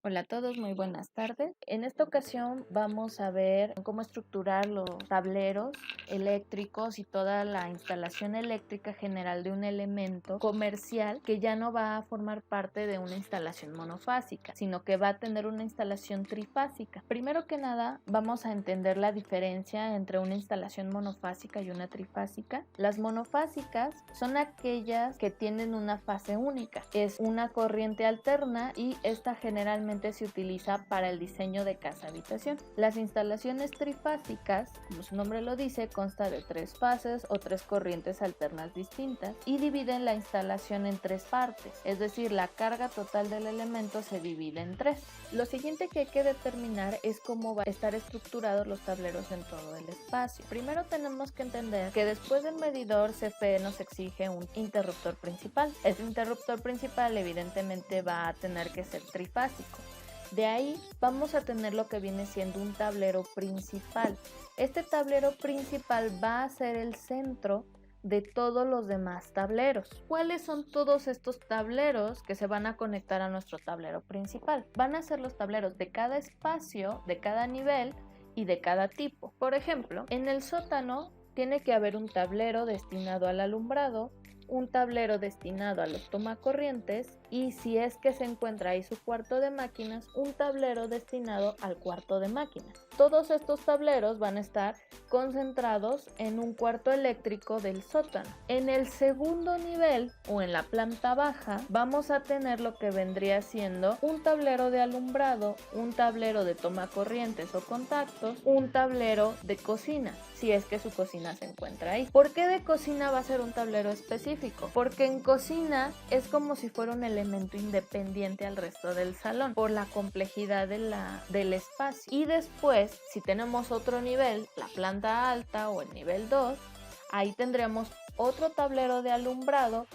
Hola a todos, muy buenas tardes. En esta ocasión vamos a ver cómo estructurar los tableros eléctricos y toda la instalación eléctrica general de un elemento comercial que ya no va a formar parte de una instalación monofásica, sino que va a tener una instalación trifásica. Primero que nada, vamos a entender la diferencia entre una instalación monofásica y una trifásica. Las monofásicas son aquellas que tienen una fase única, es una corriente alterna y esta generalmente se utiliza para el diseño de casa-habitación. Las instalaciones trifásicas, como su nombre lo dice, consta de tres fases o tres corrientes alternas distintas y dividen la instalación en tres partes, es decir, la carga total del elemento se divide en tres. Lo siguiente que hay que determinar es cómo va a estar estructurados los tableros en todo el espacio. Primero tenemos que entender que después del medidor CFE nos exige un interruptor principal. Ese interruptor principal evidentemente va a tener que ser trifásico. De ahí vamos a tener lo que viene siendo un tablero principal. Este tablero principal va a ser el centro de todos los demás tableros. ¿Cuáles son todos estos tableros que se van a conectar a nuestro tablero principal? Van a ser los tableros de cada espacio, de cada nivel y de cada tipo. Por ejemplo, en el sótano tiene que haber un tablero destinado al alumbrado, un tablero destinado a los tomacorrientes y si es que se encuentra ahí su cuarto de máquinas, un tablero destinado al cuarto de máquinas. Todos estos tableros van a estar concentrados en un cuarto eléctrico del sótano. En el segundo nivel o en la planta baja vamos a tener lo que vendría siendo un tablero de alumbrado, un tablero de tomacorrientes o contactos, un tablero de cocina, si es que su cocina se encuentra ahí. ¿Por qué de cocina va a ser un tablero específico? Porque en cocina es como si fuera un elemento independiente al resto del salón por la complejidad del espacio. Y después, si tenemos otro nivel, la planta alta o el nivel 2, ahí tendremos otro tablero de alumbrado,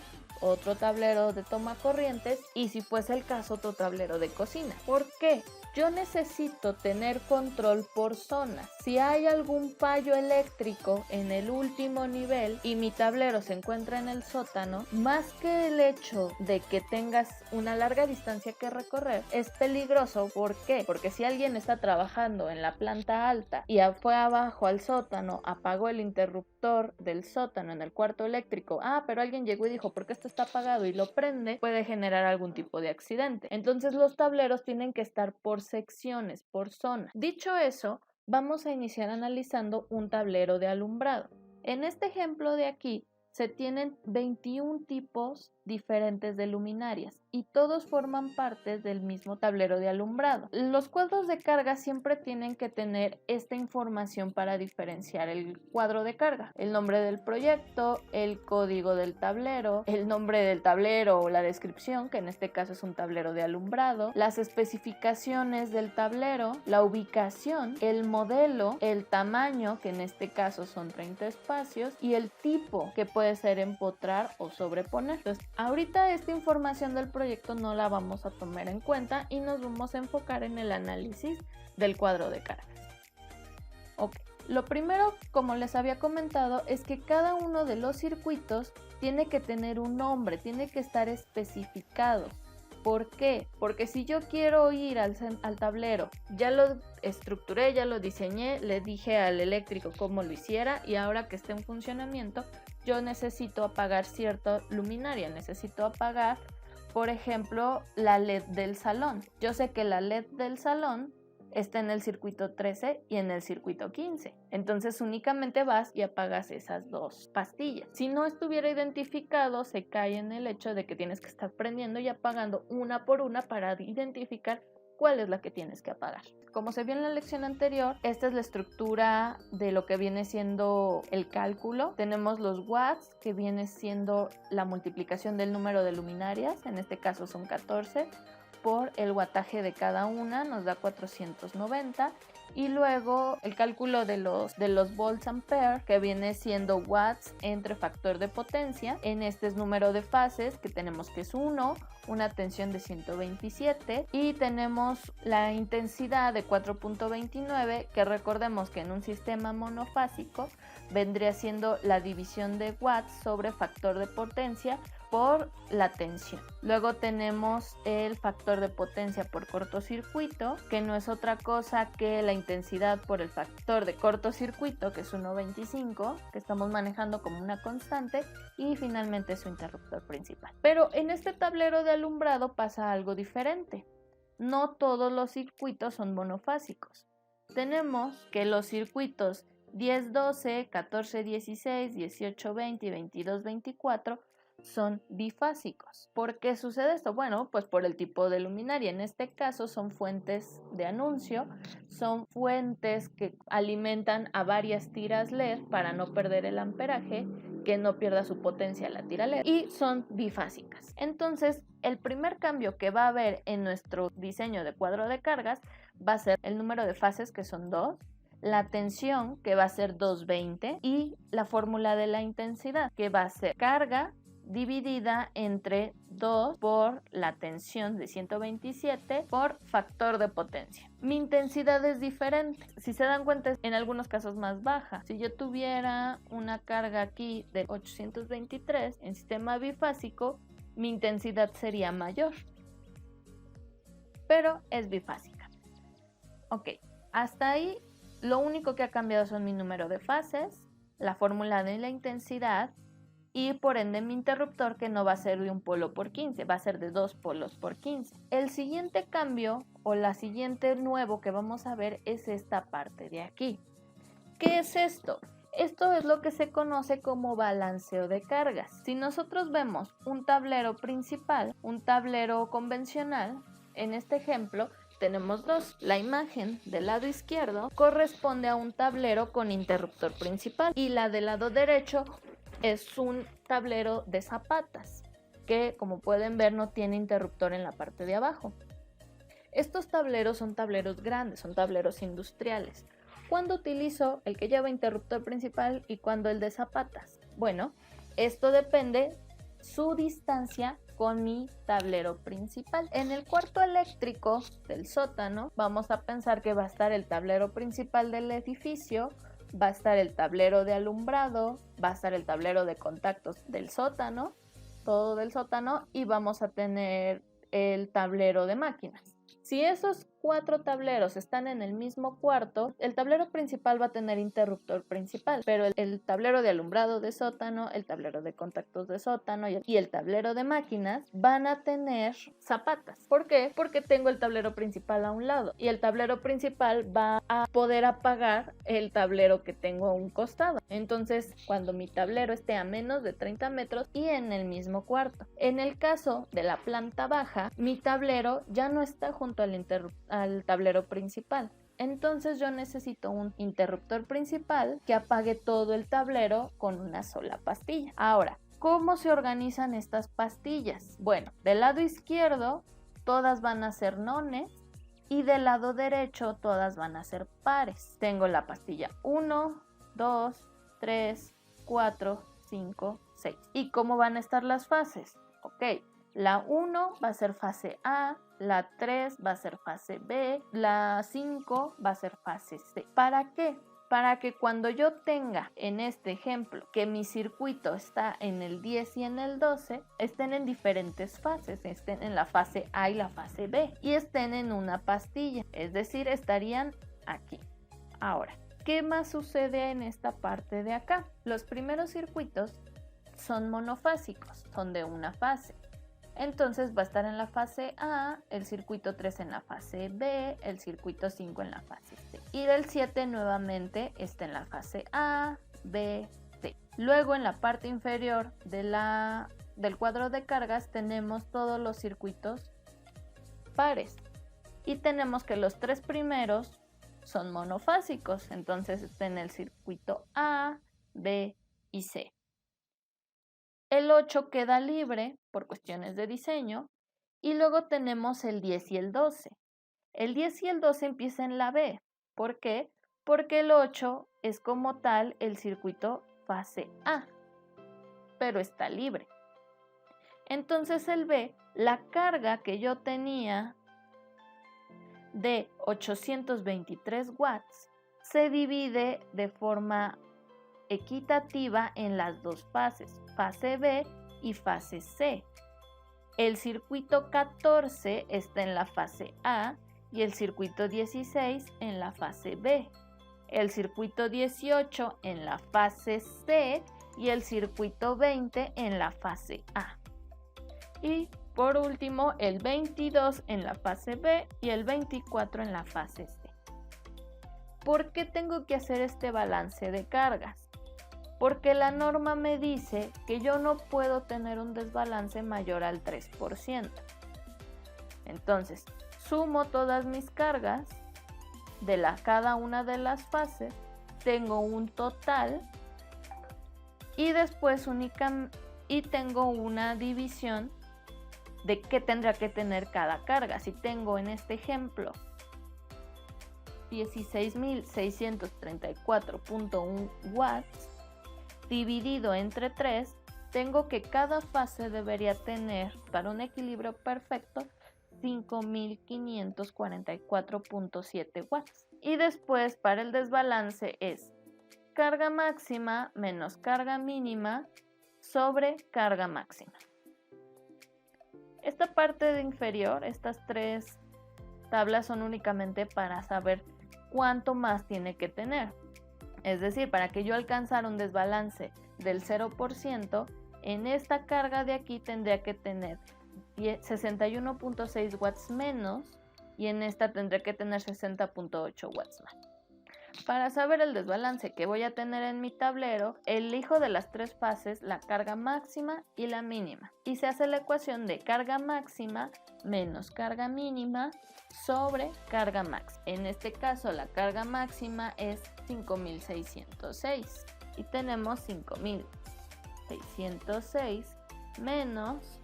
otro tablero de tomacorrientes y si fuese el caso otro tablero de cocina. ¿Por qué? Yo necesito tener control por zonas. Si hay algún fallo eléctrico en el último nivel y mi tablero se encuentra en el sótano, más que el hecho de que tengas una larga distancia que recorrer, es peligroso. ¿Por qué? Porque si alguien está trabajando en la planta alta y fue abajo al sótano, apagó el interruptor del sótano en el cuarto eléctrico, pero alguien llegó y dijo, ¿por qué esto está apagado? Y lo prende, puede generar algún tipo de accidente. Entonces los tableros tienen que estar por secciones, por zona. Dicho eso, vamos a iniciar analizando un tablero de alumbrado. En este ejemplo de aquí se tienen 21 tipos diferentes de luminarias y todos forman parte del mismo tablero de alumbrado. Los cuadros de carga siempre tienen que tener esta información para diferenciar el cuadro de carga: el nombre del proyecto, el código del tablero, el nombre del tablero o la descripción, que en este caso es un tablero de alumbrado, las especificaciones del tablero, la ubicación, el modelo, el tamaño, que en este caso son 30 espacios, y el tipo, que puede ser empotrar o sobreponer. Entonces, ahorita esta información del proyecto no la vamos a tomar en cuenta y nos vamos a enfocar en el análisis del cuadro de cargas. Ok, lo primero, como les había comentado, es que cada uno de los circuitos tiene que tener un nombre, tiene que estar especificado. ¿Por qué? Porque si yo quiero ir al tablero, ya lo estructuré, ya lo diseñé, le dije al eléctrico cómo lo hiciera y ahora que esté en funcionamiento, yo necesito apagar cierta luminaria, necesito apagar, por ejemplo, la LED del salón. Yo sé que la LED del salón está en el circuito 13 y en el circuito 15. Entonces únicamente vas y apagas esas dos pastillas. Si no estuviera identificado, se cae en el hecho de que tienes que estar prendiendo y apagando una por una para identificar cuál es la que tienes que apagar. Como se vio en la lección anterior, esta es la estructura de lo que viene siendo el cálculo. Tenemos los watts, que viene siendo la multiplicación del número de luminarias, en este caso son 14, por el wattaje de cada una, nos da 490, y luego el cálculo de los volts ampere, que viene siendo watts entre factor de potencia. En este es número de fases, que tenemos que es 1, una tensión de 127 y tenemos la intensidad de 4.29, que recordemos que en un sistema monofásico vendría siendo la división de watts sobre factor de potencia por la tensión. Luego tenemos el factor de potencia por cortocircuito, que no es otra cosa que la intensidad por el factor de cortocircuito, que es 1.25, que estamos manejando como una constante, y finalmente su interruptor principal. Pero en este tablero de alumbrado pasa algo diferente. No todos los circuitos son monofásicos. Tenemos que los circuitos 10-12, 14-16, 18-20 y 22-24 son bifásicos. ¿Por qué sucede esto? Bueno, pues por el tipo de luminaria. En este caso son fuentes de anuncio, son fuentes que alimentan a varias tiras LED para no perder el amperaje, que no pierda su potencia la tira LED, y son bifásicas. Entonces, el primer cambio que va a haber en nuestro diseño de cuadro de cargas va a ser el número de fases, que son 2, la tensión, que va a ser 220, y la fórmula de la intensidad, que va a ser carga dividida entre 2 por la tensión de 127 por factor de potencia. Mi intensidad es diferente. Si se dan cuenta, en algunos casos más baja. Si yo tuviera una carga aquí de 823 en sistema bifásico, mi intensidad sería mayor. Pero es bifásica. Ok, hasta ahí lo único que ha cambiado son mi número de fases, la fórmula de la intensidad, y por ende mi interruptor, que no va a ser de un polo por 15, va a ser de 2 polos por 15. El siguiente cambio o la siguiente nuevo que vamos a ver es esta parte de aquí. ¿Qué es esto? Esto es lo que se conoce como balanceo de cargas. Si nosotros vemos un tablero principal, un tablero convencional, en este ejemplo tenemos dos. La imagen del lado izquierdo corresponde a un tablero con interruptor principal y la del lado derecho es un tablero de zapatas que, como pueden ver, no tiene interruptor en la parte de abajo. Estos tableros son tableros grandes, son tableros industriales. ¿Cuándo utilizo el que lleva interruptor principal y cuándo el de zapatas? Bueno, esto depende su distancia con mi tablero principal. En el cuarto eléctrico del sótano vamos a pensar que va a estar el tablero principal del edificio, va a estar el tablero de alumbrado, va a estar el tablero de contactos del sótano, todo del sótano, y vamos a tener el tablero de máquinas. Si esos 4 tableros están en el mismo cuarto, el tablero principal va a tener interruptor principal, pero el tablero de alumbrado de sótano, el tablero de contactos de sótano y el tablero de máquinas van a tener zapatas. ¿Por qué? Porque tengo el tablero principal a un lado y el tablero principal va a poder apagar el tablero que tengo a un costado. Entonces, cuando mi tablero esté a menos de 30 metros y en el mismo cuarto. En el caso de la planta baja, mi tablero ya no está junto al tablero principal. Entonces yo necesito un interruptor principal que apague todo el tablero con una sola pastilla. Ahora, ¿cómo se organizan estas pastillas? Bueno, del lado izquierdo todas van a ser nones y del lado derecho todas van a ser pares. Tengo la pastilla 1, 2, 3, 4, 5, 6. ¿Y cómo van a estar las fases? Ok. La 1 va a ser fase A, la 3 va a ser fase B, la 5 va a ser fase C. ¿Para qué? Para que cuando yo tenga en este ejemplo que mi circuito está en el 10 y en el 12, estén en diferentes fases, estén en la fase A y la fase B y estén en una pastilla, es decir, estarían aquí. Ahora, ¿qué más sucede en esta parte de acá? Los primeros circuitos son monofásicos, son de una fase. Entonces va a estar en la fase A, el circuito 3 en la fase B, el circuito 5 en la fase C. Y del 7 nuevamente está en la fase A, B, C. Luego en la parte inferior del cuadro de cargas tenemos todos los circuitos pares. Y tenemos que los 3 primeros son monofásicos. Entonces está en el circuito A, B y C. El 8 queda libre por cuestiones de diseño y luego tenemos el 10 y el 12. El 10 y el 12 empiezan en la B. ¿Por qué? Porque el 8 es como tal el circuito fase A, pero está libre. Entonces el B, la carga que yo tenía de 823 watts, se divide de forma equitativa en las dos fases, fase B y fase C. El circuito 14 está en la fase A y el circuito 16 en la fase B. El circuito 18 en la fase C y el circuito 20 en la fase A. Y por último, el 22 en la fase B y el 24 en la fase C. ¿Por qué tengo que hacer este balance de cargas? Porque la norma me dice que yo no puedo tener un desbalance mayor al 3%. Entonces, sumo todas mis cargas de cada una de las fases, tengo un total y después tengo una división de qué tendría que tener cada carga. Si tengo en este ejemplo 16.634.1 watts dividido entre 3, tengo que cada fase debería tener, para un equilibrio perfecto, 5.544.7 watts. Y después para el desbalance es carga máxima menos carga mínima sobre carga máxima. Esta parte de inferior, estas tres tablas son únicamente para saber cuánto más tiene que tener. Es decir, para que yo alcanzara un desbalance del 0%, en esta carga de aquí tendría que tener 61.6 watts menos y en esta tendré que tener 60.8 watts más. Para saber el desbalance que voy a tener en mi tablero, elijo de las tres fases la carga máxima y la mínima y se hace la ecuación de carga máxima menos carga mínima sobre carga máxima. En este caso la carga máxima es 5.606 y tenemos 5.606 menos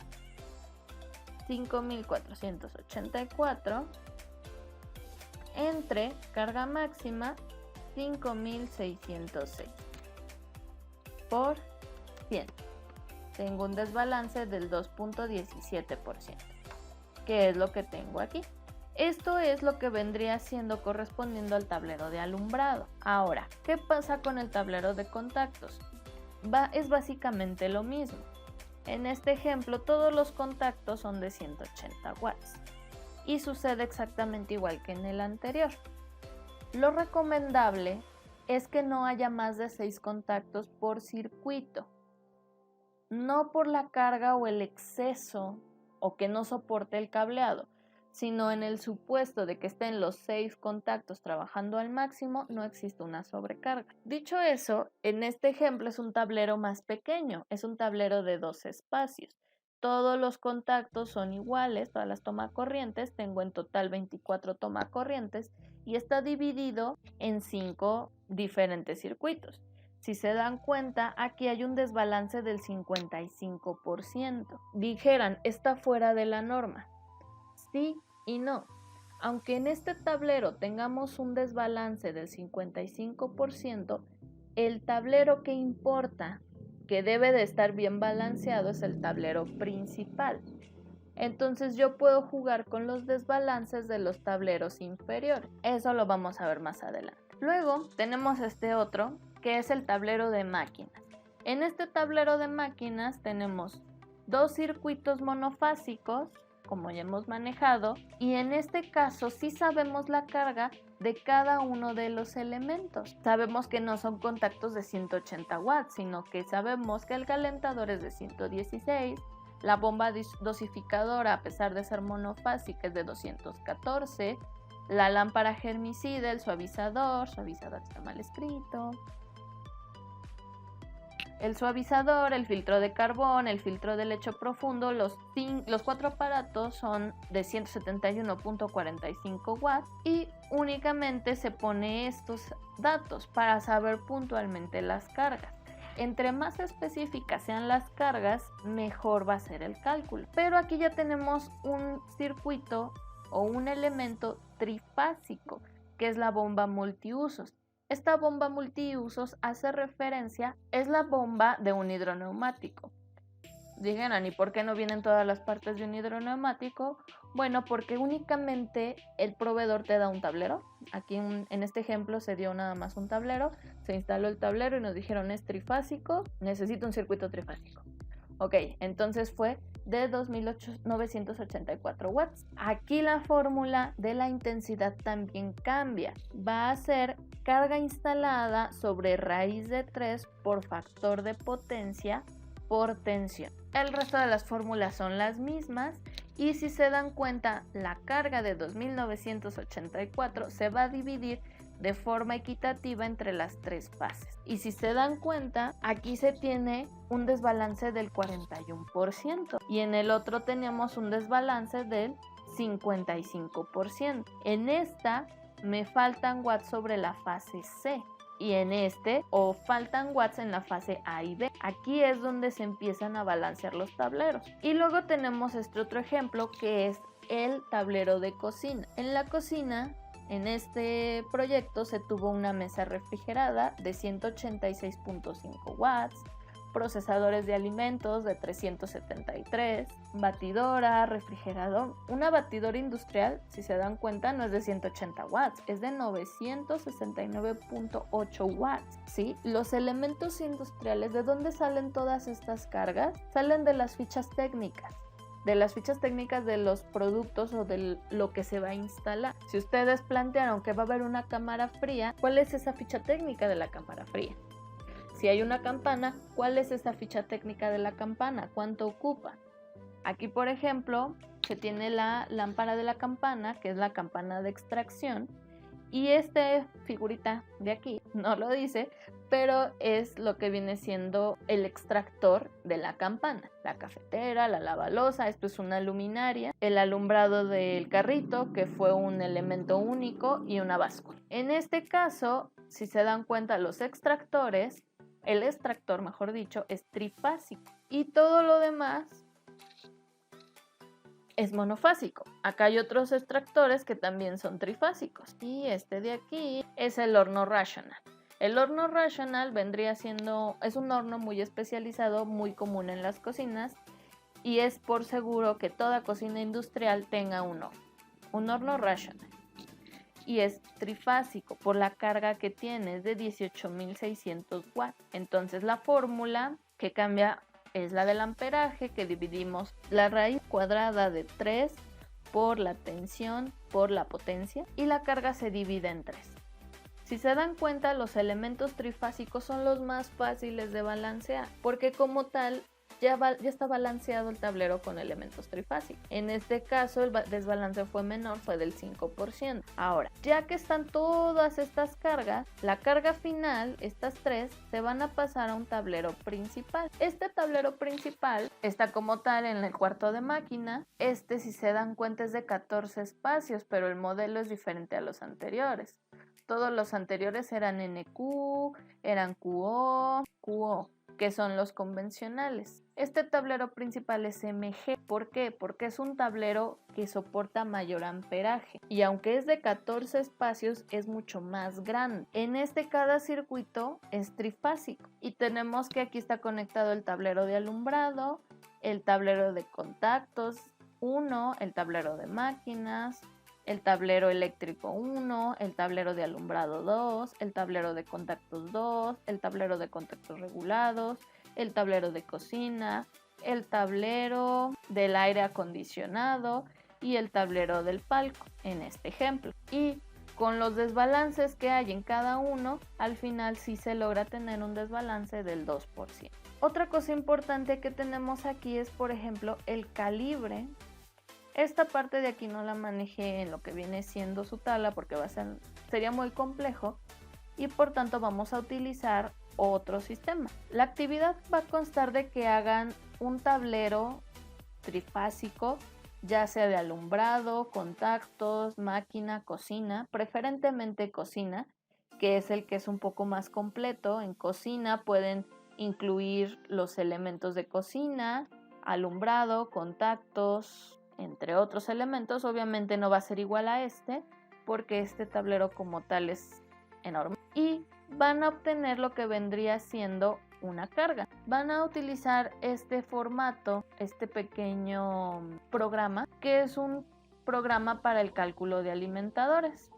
5.484 entre carga máxima 5.606 por 100. Tengo un desbalance del 2.17%, que es lo que tengo aquí. Esto es lo que vendría siendo correspondiendo al tablero de alumbrado. Ahora, ¿qué pasa con el tablero de contactos? Es básicamente lo mismo. En este ejemplo, todos los contactos son de 180 watts y sucede exactamente igual que en el anterior. Lo recomendable es que no haya más de 6 contactos por circuito, no por la carga o el exceso o que no soporte el cableado, sino en el supuesto de que estén los 6 contactos trabajando al máximo, no existe una sobrecarga. Dicho eso, en este ejemplo es un tablero más pequeño, es un tablero de 2 espacios. Todos los contactos son iguales, todas las tomacorrientes, tengo en total 24 tomacorrientes y está dividido en 5 diferentes circuitos. Si se dan cuenta, aquí hay un desbalance del 55%. Dijeran, está fuera de la norma. Sí y no. Aunque en este tablero tengamos un desbalance del 55%, el tablero que importa, que debe de estar bien balanceado, es el tablero principal. Entonces yo puedo jugar con los desbalances de los tableros inferiores. Eso lo vamos a ver más adelante. Luego tenemos este otro, que es el tablero de máquinas. En este tablero de máquinas tenemos 2 circuitos monofásicos, como ya hemos manejado, y en este caso sí sabemos la carga de cada uno de los elementos. Sabemos que no son contactos de 180 watts, sino que sabemos que el calentador es de 116, la bomba dosificadora, a pesar de ser monofásica, es de 214, la lámpara germicida, el suavizador está mal escrito, el suavizador, el filtro de carbón, el filtro de lecho profundo, los 4 aparatos son de 171.45 watts y únicamente se pone estos datos para saber puntualmente las cargas. Entre más específicas sean las cargas, mejor va a ser el cálculo. Pero aquí ya tenemos un circuito o un elemento trifásico, que es la bomba multiusos. Esta bomba multiusos hace referencia, es la bomba de un hidroneumático. Dijeron, ¿y por qué no vienen todas las partes de un hidroneumático? Bueno, porque únicamente el proveedor te da un tablero. Aquí en este ejemplo se dio nada más un tablero, se instaló el tablero y nos dijeron es trifásico, necesito un circuito trifásico. Ok, entonces fue de 2.984 watts. Aquí la fórmula de la intensidad también cambia. Va a ser carga instalada sobre raíz de 3 por factor de potencia por tensión. El resto de las fórmulas son las mismas y si se dan cuenta, la carga de 2.984 se va a dividir de forma equitativa entre las tres fases. Y si se dan cuenta, aquí se tiene un desbalance del 41% y en el otro teníamos un desbalance del 55%. En esta me faltan watts sobre la fase C y en este faltan watts en la fase A y B. Aquí es donde se empiezan a balancear los tableros. Y luego tenemos este otro ejemplo que es el tablero de cocina. En la cocina, en este proyecto se tuvo una mesa refrigerada de 186.5 watts, procesadores de alimentos de 373, batidora, refrigerador. Una batidora industrial, si se dan cuenta, no es de 180 watts, es de 969.8 watts, ¿sí? Los elementos industriales, ¿de dónde salen todas estas cargas? Salen de las fichas técnicas. De las fichas técnicas de los productos o de lo que se va a instalar. Si ustedes plantearon que va a haber una cámara fría, ¿cuál es esa ficha técnica de la cámara fría? Si hay una campana, ¿cuál es esa ficha técnica de la campana? ¿Cuánto ocupa? Aquí, por ejemplo, se tiene la lámpara de la campana, que es la campana de extracción, y esta figurita de aquí no lo dice, pero es lo que viene siendo el extractor de la campana. La cafetera, la lavalosa, esto es una luminaria, el alumbrado del carrito, que fue un elemento único, y una báscula. En este caso, si se dan cuenta, los extractores, el extractor, mejor dicho, es trifásico. Y todo lo demás es monofásico. Acá hay otros extractores que también son trifásicos. Y este de aquí es el horno Rational. El horno Rational vendría siendo, es un horno muy especializado, muy común en las cocinas. Y es por seguro que toda cocina industrial tenga un horno Rational. Y es trifásico por la carga que tiene, es de 18.600 watts. Entonces la fórmula que cambia es la del amperaje, que dividimos la raíz cuadrada de 3 por la tensión por la potencia y la carga se divide en 3. Si se dan cuenta, los elementos trifásicos son los más fáciles de balancear porque como tal ya está balanceado el tablero con elementos trifásicos. En este caso el desbalance fue menor, fue del 5%. Ahora, ya que están todas estas cargas, la carga final, estas tres, se van a pasar a un tablero principal. Este tablero principal está como tal en el cuarto de máquina. Si se dan cuenta, es de 14 espacios, pero el modelo es diferente a los anteriores. Todos los anteriores eran NQ, eran QO, QO, que son los convencionales. Este tablero principal es MG. ¿Por qué? Porque es un tablero que soporta mayor amperaje y aunque es de 14 espacios es mucho más grande. En cada circuito es trifásico y tenemos que aquí está conectado el tablero de alumbrado, el tablero de contactos 1, el tablero de máquinas, el tablero eléctrico 1, el tablero de alumbrado 2, el tablero de contactos 2, el tablero de contactos regulados, el tablero de cocina, el tablero del aire acondicionado y el tablero del palco en este ejemplo. Y con los desbalances que hay en cada uno, al final sí se logra tener un desbalance del 2%. Otra cosa importante que tenemos aquí es, por ejemplo, el calibre. Esta parte de aquí no la manejé en lo que viene siendo su tabla porque sería muy complejo y por tanto vamos a utilizar otro sistema. La actividad va a constar de que hagan un tablero trifásico, ya sea de alumbrado, contactos, máquina, cocina, preferentemente cocina, que es el que es un poco más completo. En cocina pueden incluir los elementos de cocina, alumbrado, contactos, entre otros elementos. Obviamente no va a ser igual a porque este tablero como tal es enorme. Y van a obtener lo que vendría siendo una carga. Van a utilizar este formato, este pequeño programa, que es un programa para el cálculo de alimentadores.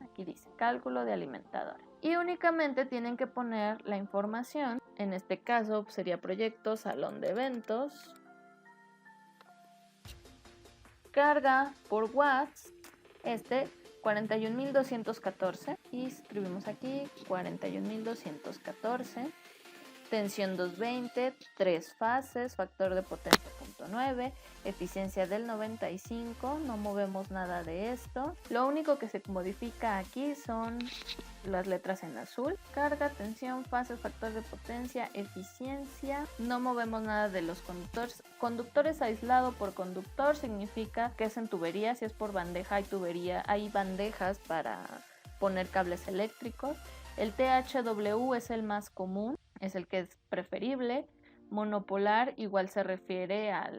Aquí dice cálculo de alimentadores. y únicamente tienen que poner la información. En este caso sería proyecto, salón de eventos, carga por watts, 41.214, y escribimos aquí 41.214, tensión 220, 3 fases, factor de potencia 0.9, eficiencia del 95, no movemos nada de esto. Lo único que se modifica aquí son las letras en azul: carga, tensión, fases, factor de potencia, eficiencia. No movemos nada de los conductores. Conductores aislado por conductor significa que es en tubería. Si es por bandeja, hay bandejas para poner cables eléctricos. El THW es el más común, es el que es preferible. Monopolar igual se refiere a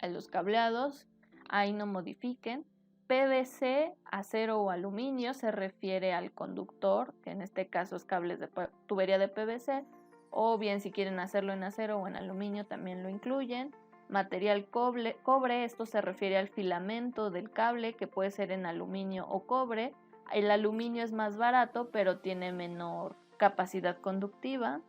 los cableados, ahí no modifiquen. PVC, acero o aluminio, se refiere al conductor, que en este caso es cables de tubería de PVC, o bien si quieren hacerlo en acero o en aluminio también lo incluyen. Material cobre, esto se refiere al filamento del cable, que puede ser en aluminio o cobre. El aluminio es más barato, pero tiene menor capacidad conductiva.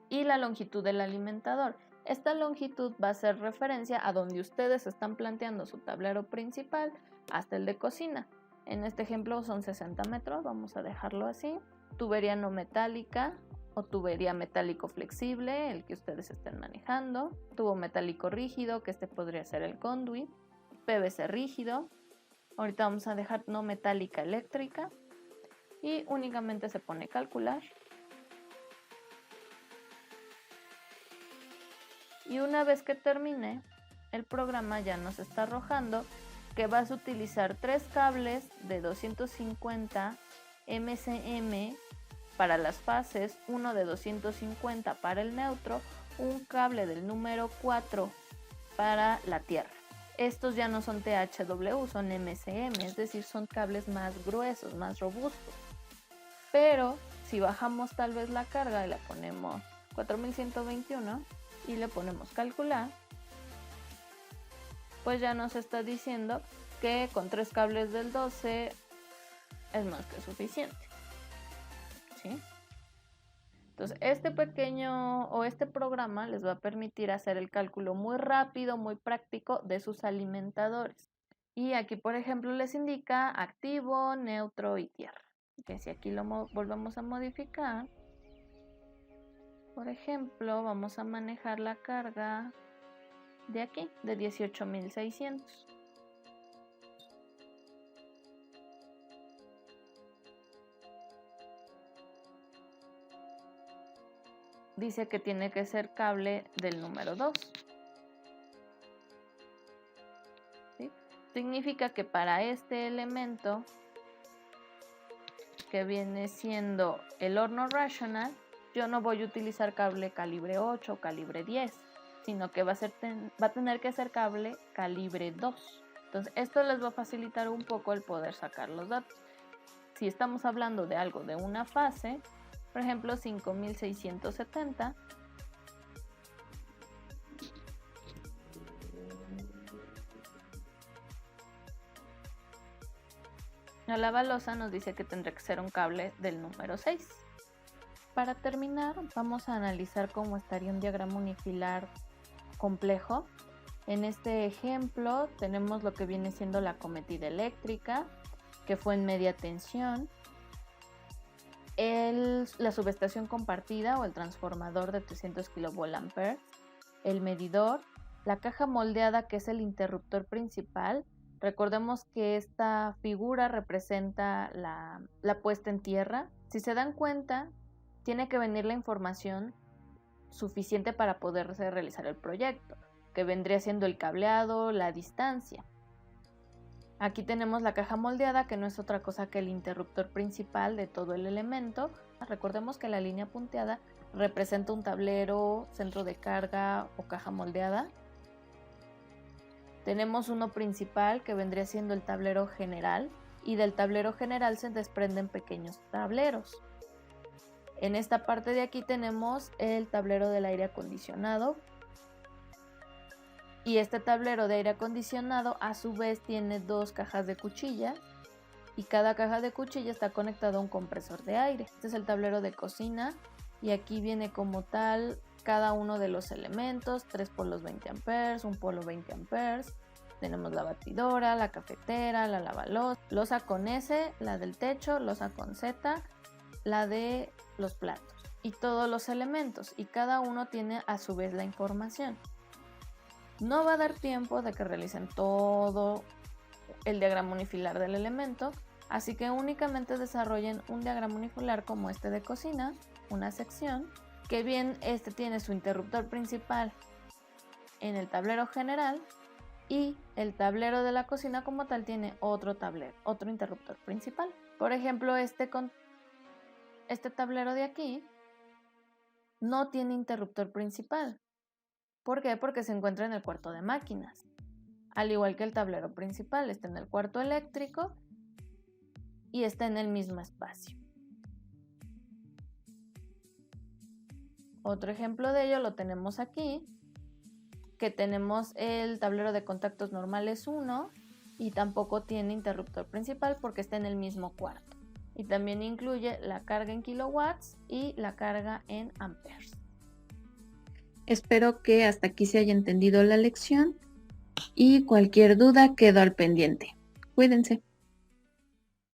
Y la longitud del alimentador. Esta longitud va a hacer referencia a donde ustedes están planteando su tablero principal hasta el de cocina. En este ejemplo son 60 metros, vamos a dejarlo así. Tubería no metálica o tubería metálico flexible, el que ustedes estén manejando. Tubo metálico rígido, que podría ser el conduit. PVC rígido. Ahorita vamos a dejar no metálica eléctrica. Y únicamente se pone calcular. Y una vez que termine, el programa ya nos está arrojando que vas a utilizar 3 cables de 250 MCM para las fases, uno de 250 para el neutro, un cable del número 4 para la tierra. Estos ya no son THW, son MCM, es decir, son cables más gruesos, más robustos. Pero si bajamos tal vez la carga y la ponemos 4121 y le ponemos calcular, pues ya nos está diciendo que con 3 cables del 12 es más que suficiente, ¿sí? Entonces este programa les va a permitir hacer el cálculo muy rápido, muy práctico de sus alimentadores. Y aquí, por ejemplo, les indica activo, neutro y tierra. Que si aquí lo volvemos a modificar, por ejemplo, vamos a manejar la carga de aquí, de 18.600. Dice que tiene que ser cable del número 2. ¿Sí? Significa que para este elemento, que viene siendo el horno rational, yo no voy a utilizar cable calibre 8 o calibre 10, sino que va a tener que ser cable calibre 2. Entonces esto les va a facilitar un poco el poder sacar los datos. Si estamos hablando de algo de una fase, por ejemplo 5670, la balosa nos dice que tendrá que ser un cable del número 6. Para terminar, vamos a analizar cómo estaría un diagrama unifilar complejo. En este ejemplo tenemos lo que viene siendo la cometida eléctrica, que fue en media tensión, la subestación compartida o el transformador de 300 kVA, el medidor, la caja moldeada, que es el interruptor principal. Recordemos que esta figura representa la puesta en tierra. Si se dan cuenta, tiene que venir la información suficiente para poderse realizar el proyecto, que vendría siendo el cableado, la distancia. Aquí tenemos la caja moldeada, que no es otra cosa que el interruptor principal de todo el elemento. Recordemos que la línea punteada representa un tablero, centro de carga o caja moldeada. Tenemos uno principal, que vendría siendo el tablero general, y del tablero general se desprenden pequeños tableros. En esta parte de aquí tenemos el tablero del aire acondicionado, y este tablero de aire acondicionado a su vez tiene 2 cajas de cuchillas y cada caja de cuchilla está conectada a un compresor de aire. Este es el tablero de cocina y aquí viene como tal cada uno de los elementos, 3 polos 20 amperes, un polo 20 amperes. Tenemos la batidora, la cafetera, la lavaloza, loza con S, la del techo, loza con Z, la de los platos y todos los elementos, y cada uno tiene a su vez la información. No va a dar tiempo de que realicen todo el diagrama unifilar del elemento, así que únicamente desarrollen un diagrama unifilar como este de cocina, una sección, que bien este tiene su interruptor principal en el tablero general y el tablero de la cocina como tal tiene otro tablero, otro interruptor principal. Por ejemplo, este tablero de aquí no tiene interruptor principal. ¿Por qué? Porque se encuentra en el cuarto de máquinas. Al igual que el tablero principal, está en el cuarto eléctrico y está en el mismo espacio. Otro ejemplo de ello lo tenemos aquí, que tenemos el tablero de contactos normales 1 y tampoco tiene interruptor principal porque está en el mismo cuarto. Y también incluye la carga en kilowatts y la carga en amperes. Espero que hasta aquí se haya entendido la lección y cualquier duda quedo al pendiente. Cuídense.